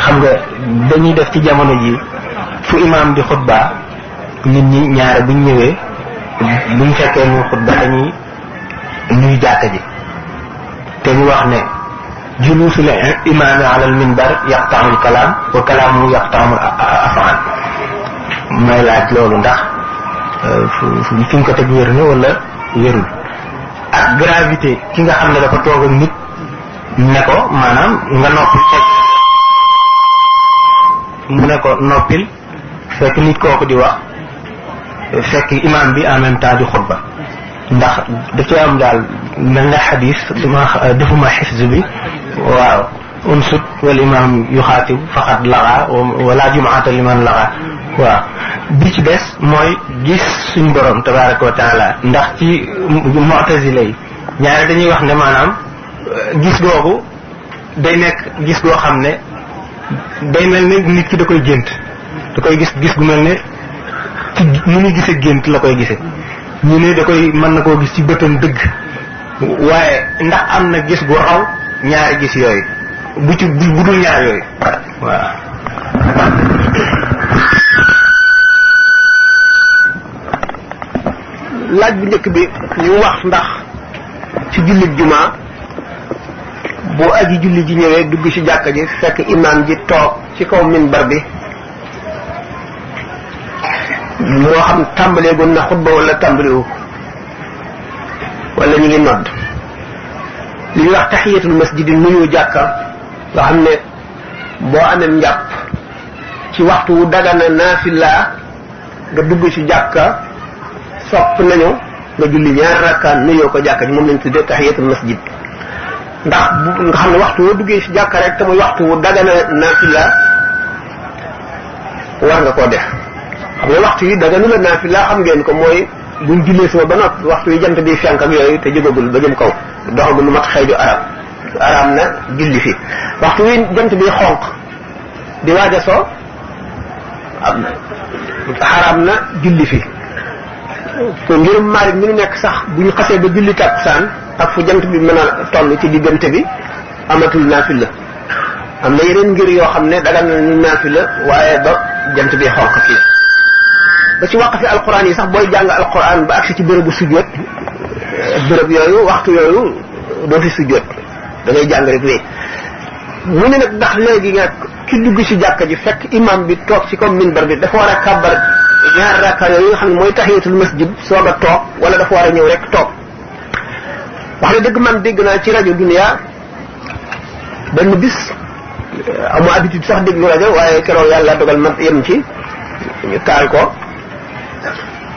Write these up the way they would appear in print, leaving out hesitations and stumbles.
xam nga dañuy def ci jamono ji fu imam di xutba nit ñi ñaare buñ ñëwee buñ fekkee muy xutba dañuy nuy jàkka ji te ñu wax ne julusul imam ala al minbar yaqta'u al kalam wa kalamu yaqta'u al af'al may laaj loolu ndax fi nga ko teg wér na wala wérul ak gravité ki nga xam ne dafa toog ak nit ne ko maanaam nga noppi fekk mu ne ko noppil fekk nit kooku di wax fekk imam bi en même temps di xutba ndax da ci am daal mel na xadis defuma xifz bi waaw unsut wal imam yuxaatib faqad laxa wala jumaata liman laxa waaw bi ci des mooy gis suñ borom tabaraka wa taala ndax ci mu'tazila yi ñaare dañuy wax ne maanaam gis googu day nekk gis goo xam ne day mel ne nit ki da koy gént da koy gis gu mel ne ci mu ñu gisee gént la koy gisee ñu ne da koy mën na koo gis ci bëtam dëgg waaye ndax am na gis gu raw ñaari gis yooyu bu dul ñaar yooyu waaw laaj bu njëkk bi ñu wax ndax ci jullit juma boo aji julli ji ñëwee dugg ci jàkka ji fekk imam ji toog ci kaw minbar bi moo xam tàmbaleegoon na xutba wala tàmbalewu wala ñu ngi nodd li ñuy wax tahiyatul masjid nuyu jàkka nga xam ne boo amee njàpp ci waxtu wu dagana naafila nga dugg ci jàkka sopp nañu nga julli ñaar rakka nuyoo ko jàkka ji moom lañ tuddee tahiyatul masjid ndax nga xam ne waxtu woo duggee ci jàkka rek te muy waxtu wu dagana naafila war nga koo def xam nga waxtu yi daganu la naafila xam ngeen ko mooy buñ jullee suba ba noppi waxtu yi jant bi fenk ak yooyu te jógagul ba jëm kaw doxagul lu mat xëy ju araam na julli fi waxtu wi jant bi xonq di waaj a soo xaraam na julli fi ko ngirum Maalik mi nu nekk sax bu ñu xasee ba julli takkusaan ak fu jant bi mën a toll ci diggante bi amatul naafila am na yeneen ngir yoo xam ne dagal na ni naafila waaye ba jant bi xonq fii ba ci waqfi alquran yi sax booy jàng alquran ba agsi ci bérébu sujjóot béréb yooyu waxtu yooyu doo fi sujjóot da ngay jàng rek wéy mu ne nag ndax léegi nga ki dugg ci jàkka ji fekk imam bi toog ci comme minbar bi dafa war a kàbbar ñaar rakka yooyu nga xam ne mooy tahiyatul masjid soog a toog wala dafa war a ñëw rek toog wax ne dëgg man dégg naa ci rajo Dunia benn bis amu habitude sax déglu rajo waaye keroog yàlla dogal ma yem ci ñu taal ko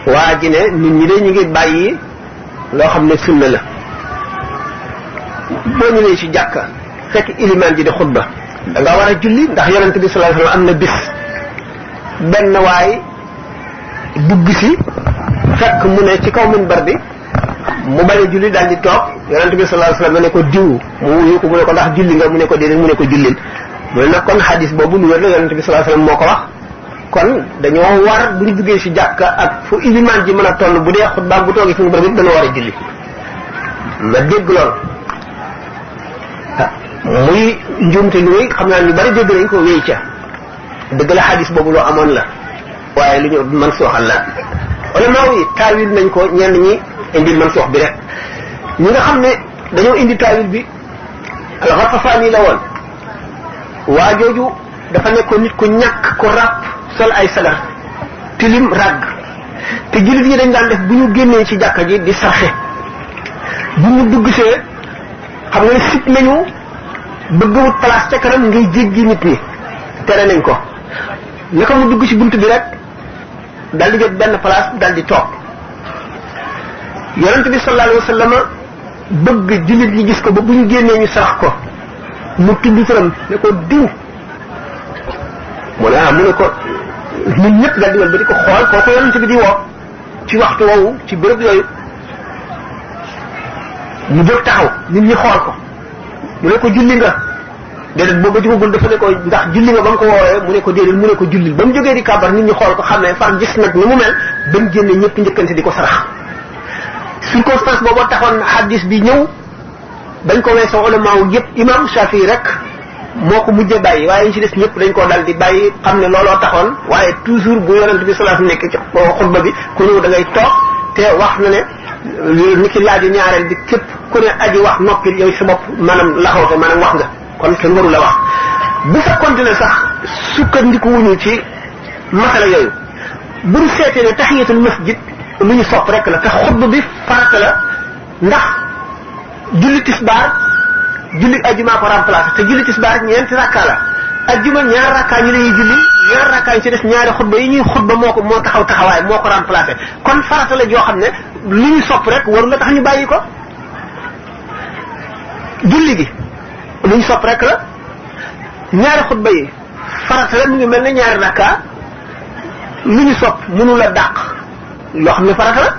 waa ji ne nit ñi de ñu ngi bàyyi loo xam ne sunna la boo ñëwee ci jàkka fekk ilimaan ji di xutba da nga war a julli ndax yonent bi sallallahu alayhi wasallam am na bis benn waay dugg si fekk mu ne ci kaw minbar bi mu bañ a julli daal di toog yonent bi sallallahu alayhi wasallam ne ko diw mu wuyu ko mu ne ko ndax julli nga mu ne ko déedéet mu ne ko jullil mu ne nag kon xadis boobu lu wér la yonent bi sallallahu alayhi wasallam moo ko wax kon dañoo war bu ñu duggee ci jàkka ak fu ilimaan ji mën a toll bu dee xutba bu toogee fi minbar bi dana war a julli nga dégg lool muy njuumte lu wéy xam naa ñu bari dégg nañ ko wéy ca dëgg la xadis boobu loo amoon la waaye lu ñu mën sooxal la ulama yi taawil nañ ko ñenn ñi indi mën soox bi rek ñi nga xam ne dañoo indi taawil bi al-Ghatafani la woon waa jooju dafa nekkoon nit ku ñàkk ko ràpp sol ay sagar tilim ràgg te jullit yi dañ daan def bu ñu génnee ci jàkka ji di sarxe bu ñu dugg see xam nga sit nañu bëgg wut place ca kanam ngay jéggi nit ñi tere nañ ko naka mu dugg ci bunt bi rek dal di jot benn place dal di toog yonent bi sallallahu alayhi wasallam bëgg jullit ñi gis ko ba bu ñu génnee ñu sarax ko mu tudd turam ne ko diw mu ne ko ñun ñëpp dal di wal ba di ko xool kooku yonent bi di woo ci waxtu woowu ci béréb yooyu mu jóg taxaw nit ñi xool ko mu ne ko julli nga déedéet booba jugagul dafa ne ko ndax julli nga ba mu ko woowee mu ne ko déedéet mu ne ko jullil ba mu jógee di kàbbar nit ñi xool ko xam ne far gis nag ni mu mel ba mu génne ñëpp njëkkante di ko sarax circonstance boobu taxoon hadis bi ñëw bañ ko weesoo ulama wu yëpp imam Shafi rek moo ko mujj a bàyyi waaye ñu ci des ñëpp dañ koo dal di bàyyi xam ne looloo taxoon waaye toujours bu yonent bi sallallahu alayhi wasallam nekk ci xutba bi ku ñëw da ngay toog te wax na ne ni ki laaju ñaareel bi képp ku ne aji wax noppi yow sa bopp maanaam laxawte maanaam wax nga kon kenn waru la wax bu fekkonte ne sax sukkandiku wuñu ci masala yooyu bu ñu seetee ne tahiyatul masjid lu ñu sopp rek la te xutba bi farata la ndax julli tisbaar julli ajjuma ko remplacé te julli tisbaar ñeenti rakka la ajjuma ñaar rakka ñu lay julli ñaar rakka yi ci des ñaari xutba yi ñuy xutba moo taxaw taxawaay moo ko remplacé kon farata la joo xam ne lu ñu sopp rek waru la tax ñu bàyyi ko julli gi lu ñu sopp rek la ñaari xutba yi farata la mu ngi mel ne ñaari rakka lu ñu sopp mënu la dàq loo xam ne farata la